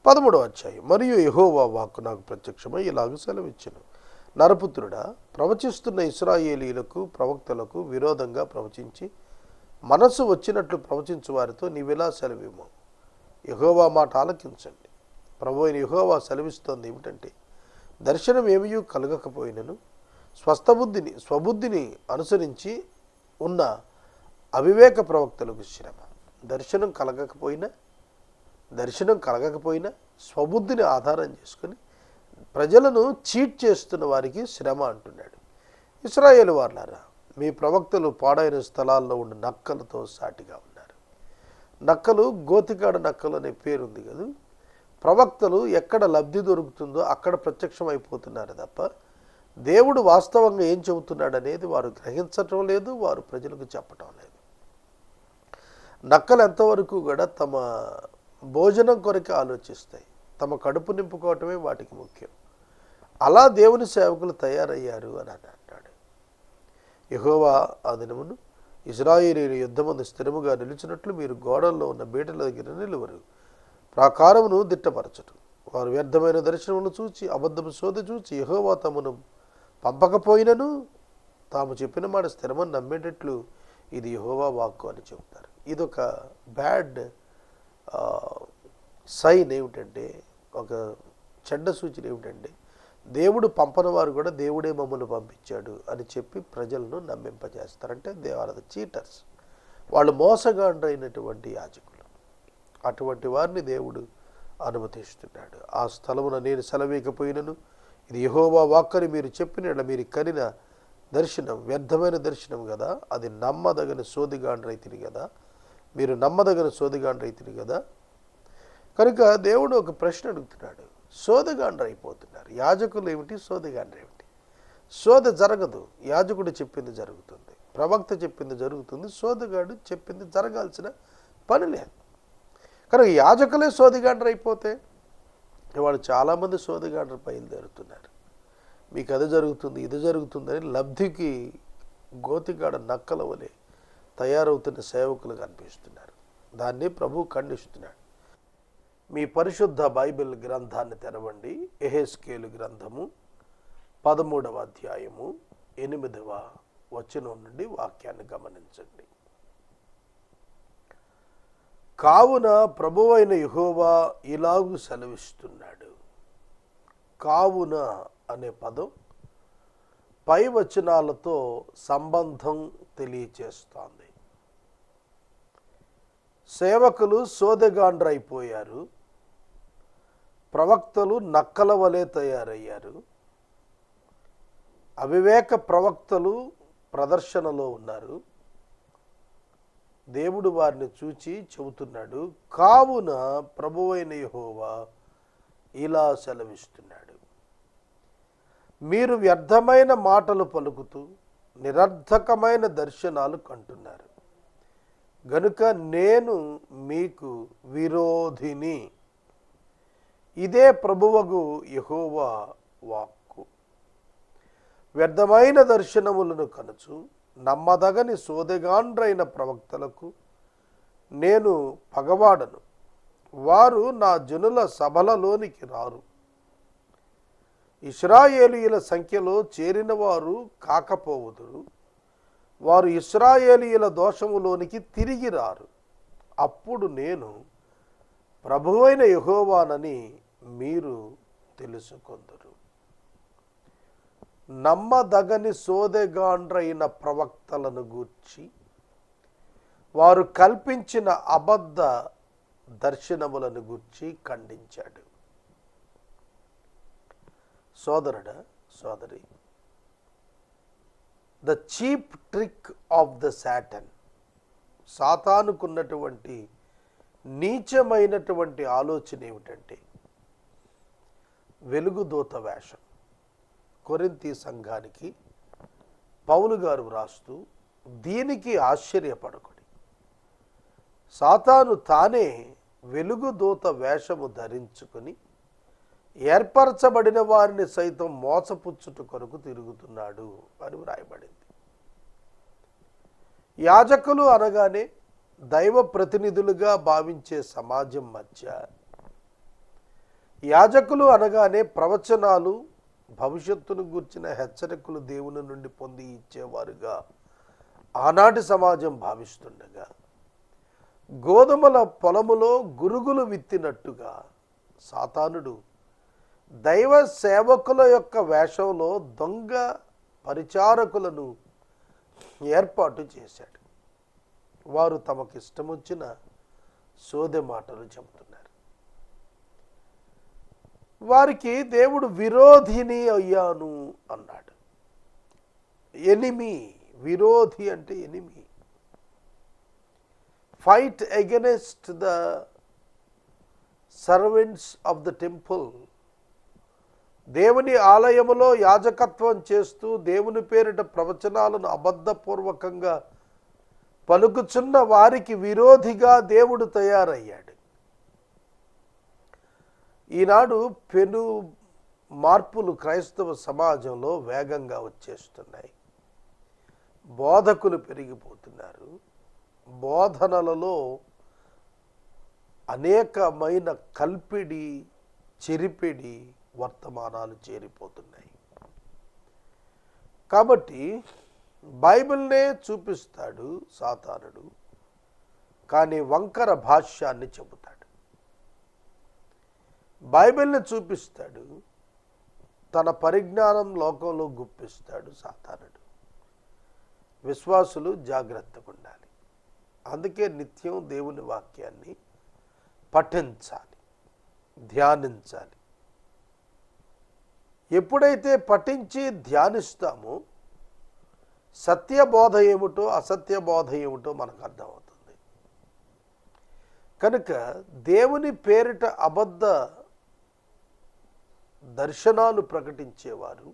13వ అధ్యాయం. మరియు యెహోవా వాక్కు నాకు ప్రత్యక్షమై ఇలాగ సెలవిచ్చెను, నరపుత్రుడా, ప్రవచిస్తున్న ఇశ్రాయేలీయులకు ప్రవక్తలకు విరోధంగా ప్రవచించి మనసు వచ్చినట్లు ప్రవచించు వారితో నీవిలా సెలవిమ్ము. యెహోవా మాట ఆలకించండి. ప్రభు అయిన యెహోవా సెలవిస్తోంది ఏమిటంటే, దర్శనం ఏమీ కలగకపోయినను స్వబుద్ధిని అనుసరించి ఉన్న అవివేక ప్రవక్తలకు శ్రమ. దర్శనం కలగకపోయినా స్వబుద్ధిని ఆధారం చేసుకుని ప్రజలను చీట్ చేస్తున్న వారికి శ్రమ అంటున్నాడు. ఇశ్రాయేలు వారులారా, మీ ప్రవక్తలు పాడైన స్థలాల్లో ఉన్న నక్కలతో సాటిగా ఉన్నారు. నక్కలు, గోతికాడ నక్కలు అనే పేరుంది కదా. ప్రవక్తలు ఎక్కడ లబ్ధి దొరుకుతుందో అక్కడ ప్రత్యక్షం అయిపోతున్నారు తప్ప దేవుడు వాస్తవంగా ఏం చెబుతున్నాడు అనేది వారు గ్రహించటం లేదు, వారు ప్రజలకు చెప్పటం లేదు. నక్కలు ఎంతవరకు కూడా తమ భోజనం కొరకు ఆలోచిస్తాయి, తమ కడుపు నింపుకోవటమే వాటికి ముఖ్యం. అలా దేవుని సేవకులు తయారయ్యారు అని అంటాడు. యెహోవా ఆ దినమును ఇశ్రాయేలీయుల యుద్ధమందు స్థిరముగా నిలిచినట్లు మీరు గోడల్లో ఉన్న బీటల దగ్గర నిలువరు. ప్రాకారమును దిట్టపరచటం. వారు వ్యర్థమైన దర్శనములు చూచి అబద్ధము శోధ చూచి యెహోవా తమను పంపకపోయినను తాము చెప్పిన మాట స్థిరమని నమ్మేటట్లు ఇది యెహోవా వాక్కు అని చెబుతారు. ఇదొక బ్యాడ్ సైన్ ఏమిటంటే, ఒక చెడ్డ సూచన ఏమిటంటే, దేవుడు పంపని వారు కూడా దేవుడే మమ్మల్ని పంపించాడు అని చెప్పి ప్రజలను నమ్మింపజేస్తారంటే దే ఆర్ ద చీటర్స్. వాళ్ళు మోసగాండ్రైనటువంటి యాజకులు. అటువంటి వారిని దేవుడు అనుమతిస్తున్నాడు. ఆ స్థలమున నేను సెలవీకపోయినను ఇది యెహోవా వాక్కని మీరు చెప్పిన మీరు కనిన దర్శనం వ్యర్థమైన దర్శనం కదా, అది నమ్మదగిన సోదిగాండ్రైతిని కదా, మీరు నమ్మదగిన సోదిగాండ్రైతిని కదా. కనుక దేవుడు ఒక ప్రశ్న అడుగుతున్నాడు. సోదగాండ్ర అయిపోతున్నారు యాజకులు ఏమిటి, సోదగాండ్ర ఏమిటి? సోద జరగదు, యాజకుడు చెప్పింది జరుగుతుంది, ప్రవక్త చెప్పింది జరుగుతుంది, సోదగాడు చెప్పింది జరగాల్సిన పని లేదు. కనుక యాజకులే సోదగాండ్ర అయిపోతే వాళ్ళు చాలామంది సోదగాండ్ర బయలుదేరుతున్నారు. మీకు అది జరుగుతుంది ఇది జరుగుతుందని లబ్ధికి గోతికాడ నక్కల వలె తయారవుతున్న సేవకులు కనిపిస్తున్నారు. దాన్ని ప్రభు ఖండిస్తున్నాడు. మీ పరిశుద్ధ బైబిల్ గ్రంథాన్ని తెరవండి. యెహెజ్కేలు గ్రంథము 13వ అధ్యాయము 8వ వచనం నుండి వాక్యాన్ని గమనించండి. కావున ప్రభువైన యెహోవా ఇలాగు సెలవిస్తున్నాడు. కావున అనే పదం పై వచనాలతో సంబంధం తెలియచేస్తోంది. సేవకులు సోదెగాండ్ర అయిపోయారు, ప్రవక్తలు నక్కల వలె తయారయ్యారు. అవివేక ప్రవక్తలు ప్రదర్శనలో ఉన్నారు. దేవుడు వారిని చూచి చెబుతున్నాడు, కావున ప్రభువైన యెహోవా ఇలా సెలవిస్తున్నాడు, మీరు వ్యర్థమైన మాటలు పలుకుతూ నిరర్థకమైన దర్శనాలు కంటున్నారు గనుక నేను మీకు విరోధిని. ఇదే ప్రభువగు యెహోవా వాక్కు. వ్యర్థమైన దర్శనములను కనుచు నమ్మదగని సోదెగాండ్రైన ప్రవక్తలకు నేను పగవాడను. వారు నా జనుల సభలలోనికి రారు. ఇశ్రాయేలీయుల సంఖ్యలో చేరిన వారు కాకపోవుదురు. వారు ఇశ్రాయేలీయుల దోషములోనికి తిరిగి రారు. అప్పుడు నేను ప్రభువైన యెహోవానని మీరు తెలుసుకొందురు. నమ్మదగని సోదెగాండ్రైన ప్రవక్తలను గూర్చి వారు కల్పించిన అబద్ధ దర్శనములను గూర్చి ఖండించాడు. సోదరుడా, సోదరి, the cheap trick of the Satan, సాతానుకున్నటువంటి నీచమైనటువంటి ఆలోచన ఏమిటంటే వెలుగుదూత వేషం. కొరింథీ సంఘానికి పౌలు గారు వ్రాస్తూ, దీనికి ఆశ్చర్యపడకుడి, సాతాను తానే వెలుగుదూత వేషము ధరించుకొని ఏర్పరచబడిన వారిని సైతం మోసపుచ్చుట కొరకు తిరుగుతున్నాడు అని వ్రాయబడింది. యాజకులు అనగానే దైవ ప్రతినిధులుగా భావించే సమాజం మధ్య యాజకులు అనగానే ప్రవచనాలు, భవిష్యత్తును గూర్చిన హెచ్చరికలు దేవుని నుండి పొంది ఇచ్చేవారుగా ఆనాటి సమాజం భావిస్తుండగా, గోధుమల పొలములో గురుగులు విత్తినట్టుగా సాతానుడు దైవ సేవకుల యొక్క వేషంలో దొంగ పరిచారకులను ఏర్పాటు చేశాడు. వారు తమకిష్టమొచ్చిన సోదె మాటలు చెబుతున్నారు. వారికి దేవుడు విరోధిని అయ్యాను అన్నాడు. ఎనిమి, విరోధి అంటే enemy. Fight against the servants of the temple. దేవుని ఆలయములో యాజకత్వం చేస్తూ దేవుని పేరిట ప్రవచనాలను అబద్ధపూర్వకంగా పలుకుచున్న వారికి విరోధిగా దేవుడు తయారయ్యాడు. ఈనాడు పెను మార్పులు క్రైస్తవ సమాజంలో వేగంగా వచ్చేస్తున్నాయి. బోధకులు పెరిగిపోతున్నారు. బోధనలలో అనేకమైన కల్పిడి, చెరిపిడి వర్తమానాలు చేరిపోతున్నాయి. కాబట్టి బైబిల్నే చూపిస్తాడు సాతానుడు, కానీ వంకర భాష్యాన్ని చెబుతాడు. బైబిల్ని చూపిస్తాడు, తన పరిజ్ఞానం లోకంలో గుప్పిస్తాడు సాతానుడు. విశ్వాసులు జాగ్రత్తగా ఉండాలి. అందుకే నిత్యం దేవుని వాక్యాన్ని పఠించాలి, ధ్యానించాలి. ఎప్పుడైతే పఠించి ధ్యానిస్తామో సత్యబోధ ఏమిటో అసత్య బోధ ఏమిటో మనకు అర్థమవుతుంది. కనుక దేవుని పేరిట అబద్ధ దర్శనాలు ప్రకటించేవారు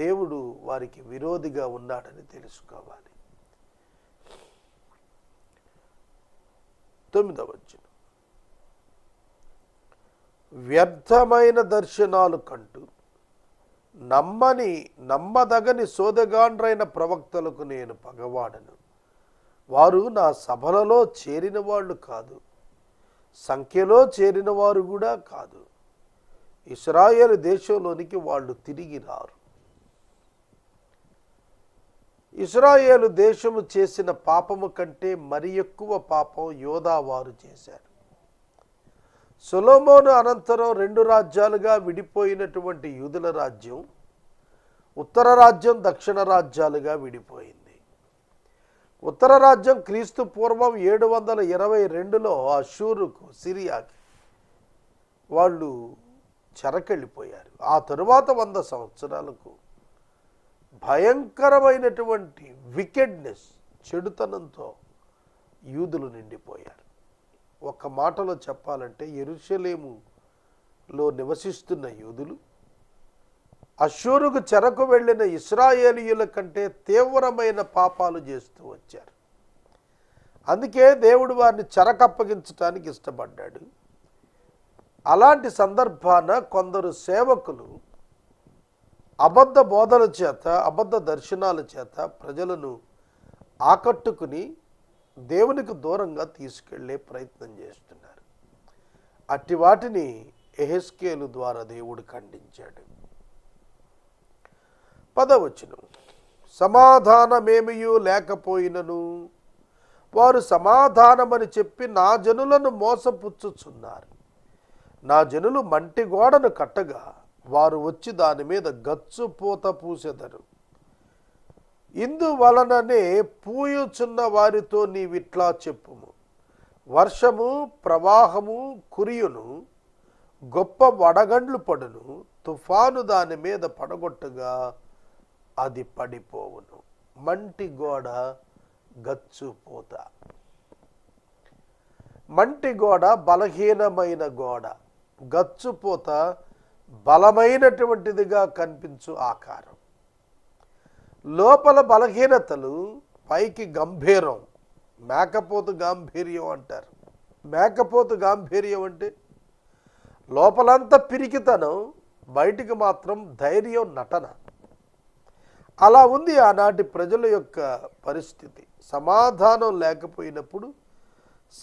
దేవుడు వారికి విరోధిగా ఉన్నాడని తెలుసుకోవాలి. 9వ వచనం, వ్యర్థమైన దర్శనాలు కంటూ నమ్మదగని సోదగాండ్రైన ప్రవక్తలకు నేను పగవాడను. వారు నా సభలలో చేరిన వాళ్ళు కాదు, సంఖ్యలో చేరిన వారు కూడా కాదు. ఇశ్రాయేలు దేశంలోనికి వాళ్ళు తిరిగి రారు. ఇశ్రాయేలు దేశము చేసిన పాపము కంటే మరి ఎక్కువ పాపం యోధా వారు చేశారు. సొలొమోను అనంతరం 2 రాజ్యాలుగా విడిపోయినటువంటి యూదుల రాజ్యం ఉత్తర రాజ్యం, దక్షిణ రాజ్యాలుగా విడిపోయింది. ఉత్తర రాజ్యం క్రీస్తు పూర్వం 722లో అషూరుకు, సిరియాకి వాళ్ళు చెరకెళ్ళిపోయారు. ఆ తరువాత 100 సంవత్సరాలకు భయంకరమైనటువంటి వికెడ్నెస్, చెడుతనంతో యూదులు నిండిపోయారు. ఒక మాటలో చెప్పాలంటే యెరూషలేములో నివసిస్తున్న యూదులు అషూరుకు చెరకు వెళ్ళిన ఇశ్రాయేలీయుల కంటే తీవ్రమైన పాపాలు చేస్తూ వచ్చారు. అందుకే దేవుడు వారిని చెరకప్పగించడానికి ఇష్టపడ్డాడు. అలాంటి సందర్భాన కొందరు సేవకులు అబద్ధ బోధల చేత, అబద్ధ దర్శనాల చేత ప్రజలను ఆకట్టుకుని దేవునికి దూరంగా తీసుకెళ్లే ప్రయత్నం చేస్తున్నారు. అట్టి వాటిని యెహెజ్కేలు ద్వారా దేవుడు ఖండించాడు. 10వ వచనం, సమాధానమేమియూ లేకపోయినను వారు సమాధానమని చెప్పి నా జనులను మోసపుచ్చుచున్నారు. నా జనులు మంటి గోడను కట్టగా వారు వచ్చి దాని మీద గచ్చు పూత పూసెదరు. ఇందువలననే పూయుచున్న వారితో నీవిట్లా చెప్పుము, వర్షము ప్రవాహము కురియును, గొప్ప వడగండ్లు పడును, తుఫాను దాని మీద పడగొట్టగా అది పడిపోవును. మంటి గోడ, గచ్చు పూత. మంటి గోడ బలహీనమైన గోడ, గచ్చుపోత బలమైనటువంటిదిగా కనిపించు ఆకారం. లోపల బలహీనతలు, పైకి గంభీరం. మేకపోతు గాంభీర్యం అంటారు. మేకపోతు గాంభీర్యం అంటే లోపలంతా పిరికితనం, బయటికి మాత్రం ధైర్యం, నటన. అలా ఉంది ఆనాటి ప్రజల యొక్క పరిస్థితి. సమాధానం లేకపోయినప్పుడు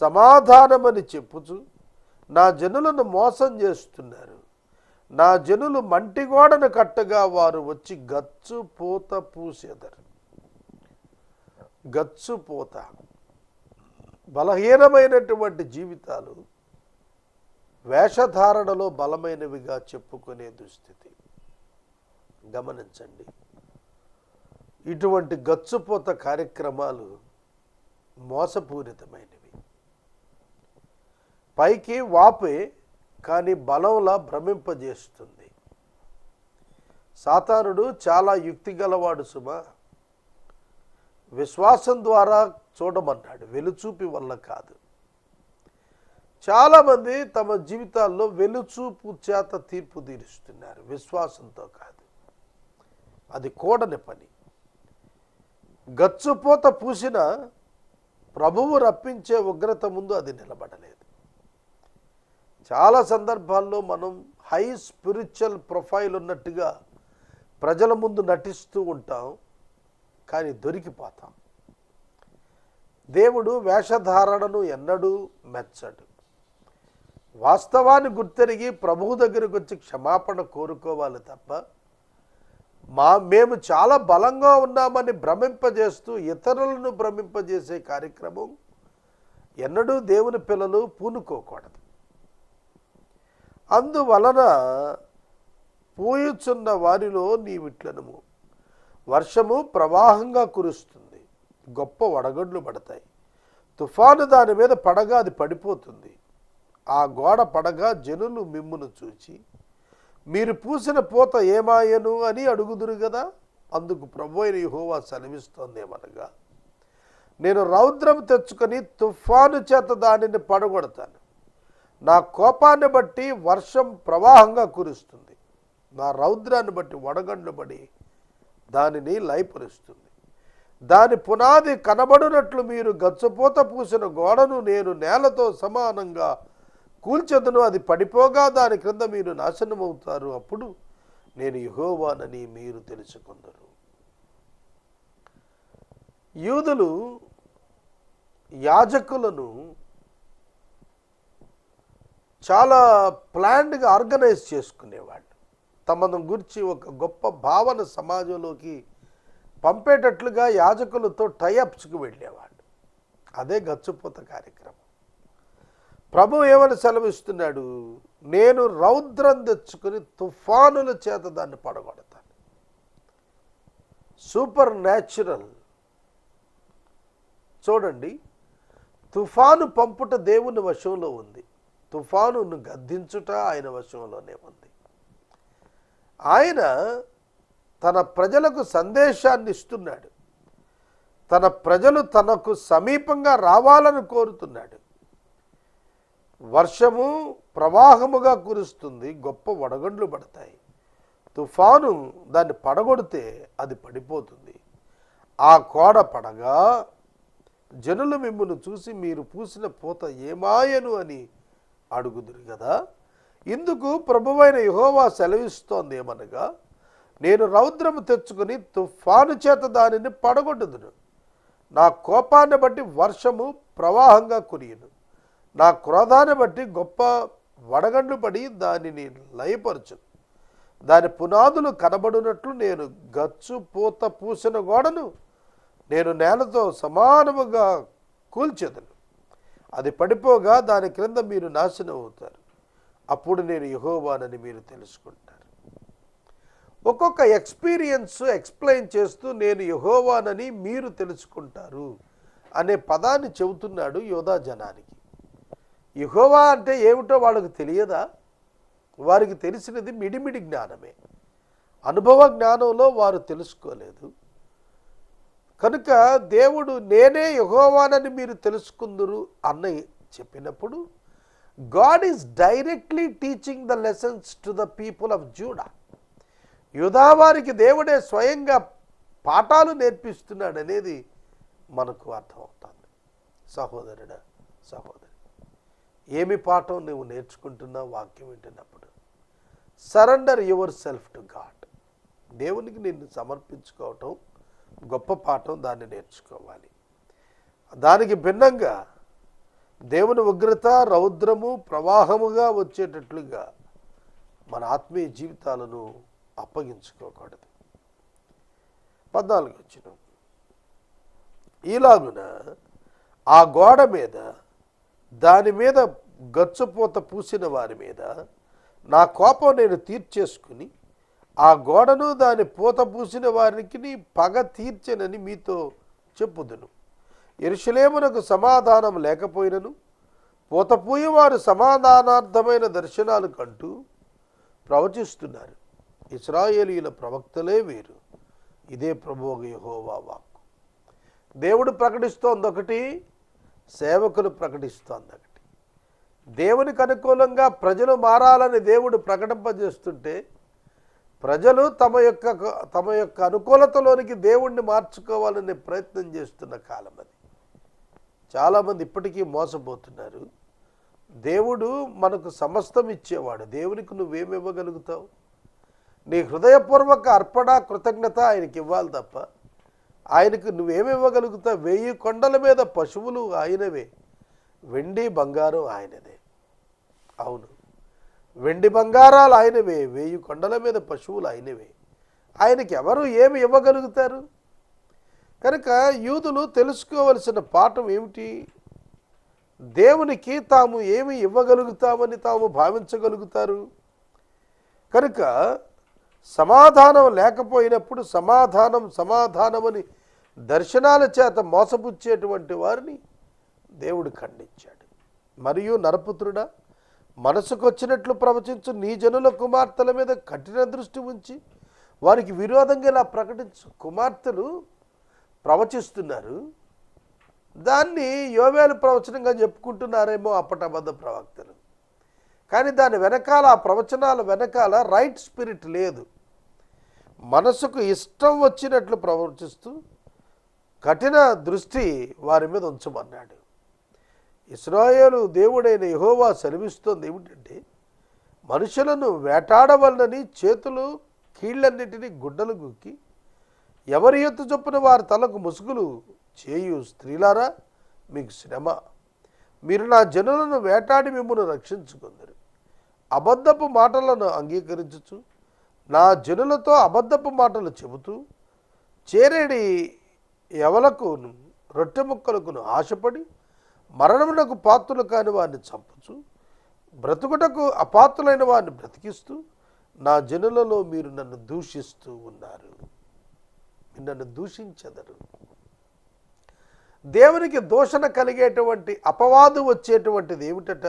సమాధానమని చెప్పుచు నా జనులను మోసం చేస్తున్నారు. నా జనులు మంటిగోడను కట్టగా వారు వచ్చి గచ్చు పూత పూసెదరు. గచ్చు పూత, బలహీనమైనటువంటి జీవితాలు వేషధారణలో బలమైనవిగా చెప్పుకునే దుస్థితి. గమనించండి, ఇటువంటి గచ్చుపోత కార్యక్రమాలు మోసపూరితమైనవి. పైకి వాపే, కానీ బలంలా భ్రమింపజేస్తుంది. సాతానుడు చాలా యుక్తి గలవాడు సుమా. విశ్వాసం ద్వారా చూడమన్నాడు, వెలుచూపి వల్ల కాదు. చాలామంది తమ జీవితాల్లో వెలుచూపు చేత తీర్పు తీరుస్తున్నారు, విశ్వాసంతో కాదు. అది కూడని పని. గచ్చుపోత పూసిన ప్రభువు రప్పించే ఉగ్రత ముందు అది నిలబడలేదు. చాలా సందర్భాల్లో మనం హై స్పిరిచువల్ ప్రొఫైల్ ఉన్నట్టుగా ప్రజల ముందు నటిస్తూ ఉంటాం, కానీ దొరికిపోతాం. దేవుడు వేషధారణను ఎన్నడూ మెచ్చడు. వాస్తవాన్ని గుర్తెరిగి ప్రభువు దగ్గరకు వచ్చి క్షమాపణ కోరుకోవాలి తప్ప మేము చాలా బలంగా ఉన్నామని భ్రమింపజేస్తూ ఇతరులను భ్రమింపజేసే కార్యక్రమం ఎన్నడూ దేవుని పిల్లలు పూనుకోకూడదు. అందువలన పూయుచున్న వారిలో నీవిట్లనము, వర్షము ప్రవాహంగా కురుస్తుంది, గొప్ప వడగండ్లు పడతాయి. తుఫాను దాని మీద పడగా అది పడిపోతుంది. ఆ గోడ పడగా జనులు మిమ్మును చూచి మీరు పూసిన పూత ఏమాయను అని అడుగుదురు కదా. అందుకు ప్రభువైన యెహోవా సెలవిస్తోందేమనగా, నేను రౌద్రం తెచ్చుకొని తుఫాను చేత దానిని పడగొడతాను. నా కోపాన్ని బట్టి వర్షం ప్రవాహంగా కురుస్తుంది. నా రౌద్రాన్ని బట్టి వడగండ్లు పడి దానిని లయపరుస్తుంది. దాని పునాది కనబడినట్లు మీరు గచ్చపోత పూసిన గోడను నేను నేలతో సమానంగా కూల్చెదను. అది పడిపోగా దాని క్రింద మీరు నాశనమవుతారు. అప్పుడు నేను యెహోవానని మీరు తెలుసుకుందరు. యూదులు యాజకులను చాలా ప్లాన్డ్గా ఆర్గనైజ్ చేసుకునేవాళ్ళు. తమను గురించి ఒక గొప్ప భావన సమాజంలోకి పంపేటట్లుగా యాజకులతో టైఅప్స్కి వెళ్ళేవాళ్ళు. అదే గచ్చుపోత కార్యక్రమం. ప్రభు ఏమని సెలవిస్తున్నాడు, నేను రౌద్రం తెచ్చుకొని తుఫానుల చేత దాన్ని పడగొడతాను. Super natural. చూడండి, తుఫాను పంపుట దేవుని వశంలో ఉంది, తుఫానును గద్దించుట ఆయన వశంలోనే ఉంది. ఆయన తన ప్రజలకు సందేశాన్ని ఇస్తున్నాడు. తన ప్రజలు తనకు సమీపంగా రావాలని కోరుతున్నాడు. వర్షము ప్రవాహముగా కురుస్తుంది, గొప్ప వడగండ్లు పడతాయి. తుఫాను దాన్ని పడగొడితే అది పడిపోతుంది. ఆ కోడ పడగా జనులు మిమ్మును చూసి మీరు పూసిన పూత ఏమాయను అని అడుగుదురు కదా. ఇందుకు ప్రభువైన యెహోవా సెలవిస్తోంది ఏమనగా, నేను రౌద్రము తెచ్చుకొని తుఫాను చేత దానిని పడగొట్టుదును. నా కోపాన్ని బట్టి వర్షము ప్రవాహంగా కురియును. నా క్రోధాన్ని బట్టి గొప్ప వడగండ్లు పడి దానిని లయపరచును. దాని పునాదులు కనబడినట్లు నేను గచ్చు పూత పూసిన గోడను నేను నేలతో సమానముగా కూల్చెదను. అది పడిపోగా దాని క్రింద మీరు నాశనం అవుతారు. అప్పుడు నేను యెహోవానని మీరు తెలుసుకుంటారు. ఒక్కొక్క ఎక్స్పీరియన్స్ ఎక్స్ప్లెయిన్ చేస్తూ నేను యెహోవానని మీరు తెలుసుకుంటారు అనే పదాన్ని చెబుతున్నాడు యోధా జనానికి. యెహోవా అంటే ఏమిటో వాళ్ళకు తెలియదా? వారికి తెలిసినది మిడిమిడి జ్ఞానమే. అనుభవ జ్ఞానంలో వారు తెలుసుకోలేదు. కనుక దేవుడు నేనే యెహోవానని మీరు తెలుసుకుందురు అన్న చెప్పినప్పుడు God is directly teaching the lessons to the people of JUDA. యూదా వారికి దేవుడే స్వయంగా పాఠాలు నేర్పిస్తున్నాడు అనేది మనకు అర్థమవుతుంది. సహోదరుడా, సహోదరి, ఏమి పాఠం నువ్వు నేర్చుకుంటున్నావు? వాక్యం వింటున్నప్పుడు surrender your self to God. దేవునికి నిన్ను సమర్పించుకోవటం గొప్ప పాఠం. దాన్ని నేర్చుకోవాలి. దానికి భిన్నంగా దేవుని ఉగ్రత రౌద్రము ప్రవాహముగా వచ్చేటట్లుగా మన ఆత్మీయ జీవితాలను అప్పగించుకోకూడదు. 14 వచనం, ఈలాగున ఆ గోడ మీద దాని మీద గచ్చుపోత పూసిన వారి మీద నా కోపం నేను తీర్చేసుకుని ఆ గోడను దాని పూత పూసిన వారికి పగ తీర్చెనని మీతో చెప్పుదును. యెరూషలేమునకు సమాధానం లేకపోయినను పూతపూయి వారు సమాధానార్థమైన దర్శనాలు కంటూ ప్రవచిస్తున్నారు. ఇశ్రాయేలీయుల ప్రవక్తలే వీరు. ఇదే ప్రభువు యెహోవా వాక్కు. దేవుడు ప్రకటిస్తోంది ఒకటి, సేవకులు ప్రకటిస్తోంది ఒకటి. దేవునికి అనుకూలంగా ప్రజలు మారాలని దేవుడు ప్రకటింపజేస్తుంటే ప్రజలు తమ యొక్క అనుకూలతలోనికి దేవుణ్ణి మార్చుకోవాలనే ప్రయత్నం చేస్తున్న కాలం అది. చాలామంది ఇప్పటికీ మోసపోతున్నారు. దేవుడు మనకు సమస్తం ఇచ్చేవాడు. దేవునికి నువ్వేమి ఇవ్వగలుగుతావు? నీ హృదయపూర్వక అర్పణ కృతజ్ఞత ఆయనకి ఇవ్వాలి తప్ప ఆయనకు నువ్వేమి ఇవ్వగలుగుతావు? 1000 కొండల మీద పశువులు ఆయనవే, వెండి బంగారం ఆయనదే. అవును, వెండి బంగారాలు ఆయనవే, 1000 కొండల మీద పశువులు ఆయనవే. ఆయనకి ఎవరు ఏమి ఇవ్వగలుగుతారు? కనుక యూదులు తెలుసుకోవలసిన పాఠం ఏమిటి? దేవునికి తాము ఏమి ఇవ్వగలుగుతామని తాము భావించగలుగుతారు. కనుక సమాధానం లేకపోయినప్పుడు సమాధానమని దర్శనాల చేత మోసపుచ్చేటువంటి వారిని దేవుడు ఖండించాడు. మరియు నరపుత్రుడా, మనసుకొచ్చినట్లు ప్రవచించు, నీ జనుల కుమార్తెల మీద కఠిన దృష్టి ఉంచి వారికి విరోధంగా ఇలా ప్రకటించు. కుమార్తెలు ప్రవచిస్తున్నారు, దాన్ని యోవేలు ప్రవచనంగా చెప్పుకుంటున్నారేమో అప్పటి అబద్ధ ప్రవక్తలు. కానీ దాని వెనకాల, ఆ ప్రవచనాల వెనకాల రైట్ స్పిరిట్ లేదు. మనసుకు ఇష్టం వచ్చినట్లు ప్రవర్తిస్తూ కఠిన దృష్టి వారి మీద ఉంచమన్నాడు. ఇశ్రాయేలు దేవుడైన యెహోవా సెలవిస్తోంది ఏమిటంటే, మనుషులను వేటాడవలనని చేతులు కీళ్ళన్నిటినీ గుడ్డలు గుక్కి ఎవరి ఎత్తు చొప్పున వారి తలకు ముసుగులు చేయు స్త్రీలారా, మీకు శ్రమ. మీరు నా జనులను వేటాడి మిమ్మల్ని రక్షించుకుందరు. అబద్ధపు మాటలను అంగీకరించుచు నా జనులతో అబద్ధపు మాటలు చెబుతూ చేరేడి ఎవలకును రొట్టె ముక్కలకును ఆశపడి మరణమునకు పాత్రులు కాని వారిని చంపుచు బ్రతుకుటకు అపాత్రులైన వారిని బ్రతికిస్తూ నా జనులలో మీరు నన్ను దూషిస్తూ ఉన్నారు. నన్ను దూషించెదరు. దేవునికి దూషణ కలిగేటువంటి అపవాదు వచ్చేటువంటిది ఏమిటట?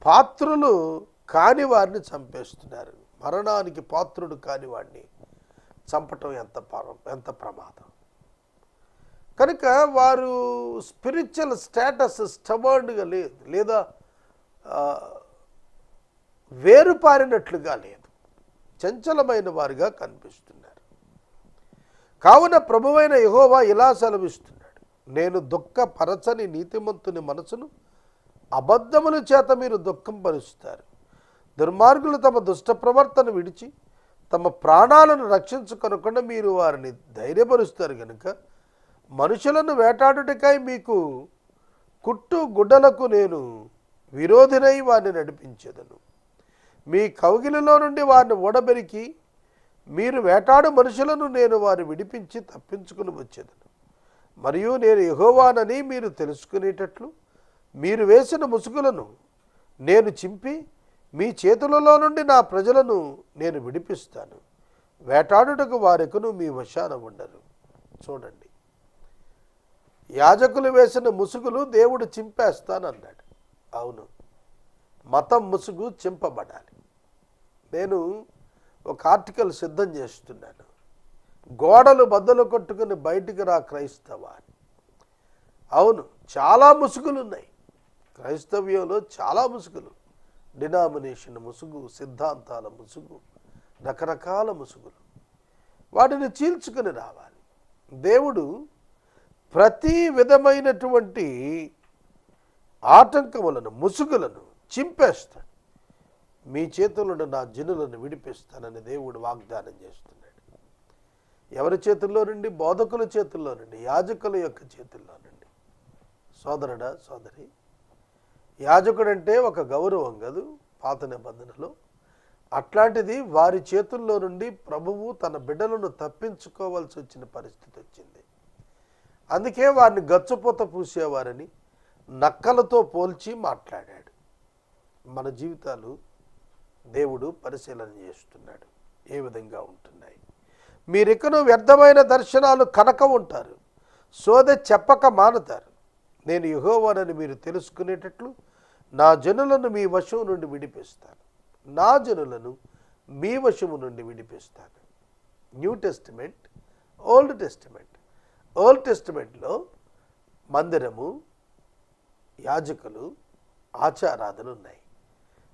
పాత్రులు కాని వారిని చంపేస్తున్నారు. మరణానికి పాత్రుడు కాని వాడిని చంపటం ఎంత ప్రమాదం. కనుక వారు స్పిరిచువల్ స్టేటస్ స్టబర్న్గా లేదు, లేదా వేరుపారినట్లుగా లేదు, చంచలమైన వారిగా కనిపిస్తున్నారు. కావున ప్రభువైన యెహోవా ఇలా సెలవిస్తున్నాడు, నేను దుఃఖపరచని నీతిమంతుని మనసును అబద్ధముల చేత మీరు దుఃఖం పరుస్తారు. దుర్మార్గులు తమ దుష్ట ప్రవర్తన విడిచి తమ ప్రాణాలను రక్షించుకొనకుండా మీరు వారిని ధైర్యపరుస్తారు. కనుక మనుషులను వేటాడుటకై మీకు కుట్టు గుడ్డలకు నేను విరోధినై వారిని నడిపించేదను. మీ కౌగిలిలో నుండి వారిని ఓడబెరికి మీరు వేటాడు మనుషులను నేను వారిని విడిపించి తప్పించుకుని వచ్చేదను. మరియు నేను యెహోవానని మీరు తెలుసుకునేటట్లు మీరు వేసిన ముసుగులను నేను చింపి మీ చేతులలో నుండి నా ప్రజలను నేను విడిపిస్తాను. వేటాడుటకు వారెకును మీ వశాన ఉండరు. చూడండి, యాజకులు వేసిన ముసుగులు దేవుడు చింపేస్తానన్నాడు. అవును, మతం ముసుగు చింపబడాలి. నేను ఒక ఆర్టికల్ సిద్ధం చేస్తున్నాను, గోడలు బద్దలు కొట్టుకుని బయటికి రా క్రైస్తవా అని. అవును, చాలా ముసుగులు ఉన్నాయి క్రైస్తవ్యంలో, చాలా ముసుగులు. డినామినేషన్ ముసుగు, సిద్ధాంతాల ముసుగు, రకరకాల ముసుగులు. వాటిని చీల్చుకొని రావాలి. దేవుడు ప్రతి విధమైనటువంటి ఆటంకములను, ముసుగులను చింపేస్తాడు. మీ చేతులను నా జనులను విడిపిస్తానని దేవుడు వాగ్దానం చేస్తున్నాడు. ఎవరి చేతుల్లో నుండి? బోధకుల చేతుల్లో నుండి, యాజకుల యొక్క చేతుల్లో నుండి. సోదరుడా, సోదరి, యాజకుడంటే ఒక గౌరవం కదూ పాత నిబంధనలో. అట్లాంటిది వారి చేతుల్లో నుండి ప్రభువు తన బిడ్డలను తప్పించుకోవాల్సి వచ్చిన పరిస్థితి వచ్చింది. అందుకే వారిని గచ్చపోత పూసేవారని నక్కలతో పోల్చి మాట్లాడాడు. మన జీవితాలు దేవుడు పరిశీలన చేస్తున్నాడు, ఏ విధంగా ఉంటున్నాయి. మీరికను వ్యర్థమైన దర్శనాలు కనక ఉంటారు, సోదె చెప్పక మానుతారు. నేను యెహోవానని మీరు తెలుసుకునేటట్లు నా జనులను మీ వశం నుండి విడిపిస్తాను. నా జనులను మీ వశము నుండి విడిపిస్తాను. New Testament, Old Testament. Old టెస్టిమెంట్లో మందిరము, యాజకులు, ఆచారాధనలు ఉన్నాయి.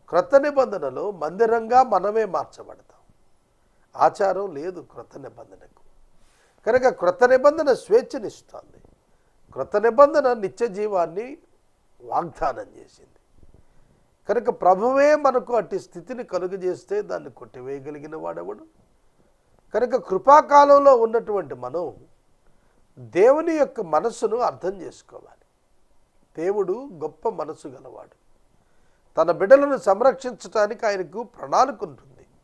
క్రొత్త నిబంధనలో మందిరంగా మనమే మార్చబడతాం. ఆచారం లేదు క్రొత్త నిబంధనకు. కనుక క్రొత్త నిబంధన స్వేచ్ఛనిస్తుంది. క్రొత్త నిబంధన నిత్య జీవాన్ని వాగ్దానం చేసింది. కనుక ప్రభువే మనకు అట్టి స్థితిని కలుగజేస్తే దాన్ని కొట్టివేయగలిగిన వాడెవడు? కనుక కృపాకాలంలో ఉన్నటువంటి మనం దేవుని యొక్క మనస్సును అర్థం చేసుకోవాలి. దేవుడు గొప్ప మనసు గలవాడు. తన బిడ్డలను సంరక్షించడానికి ఆయనకు ప్రణాళిక ఉంటుంది.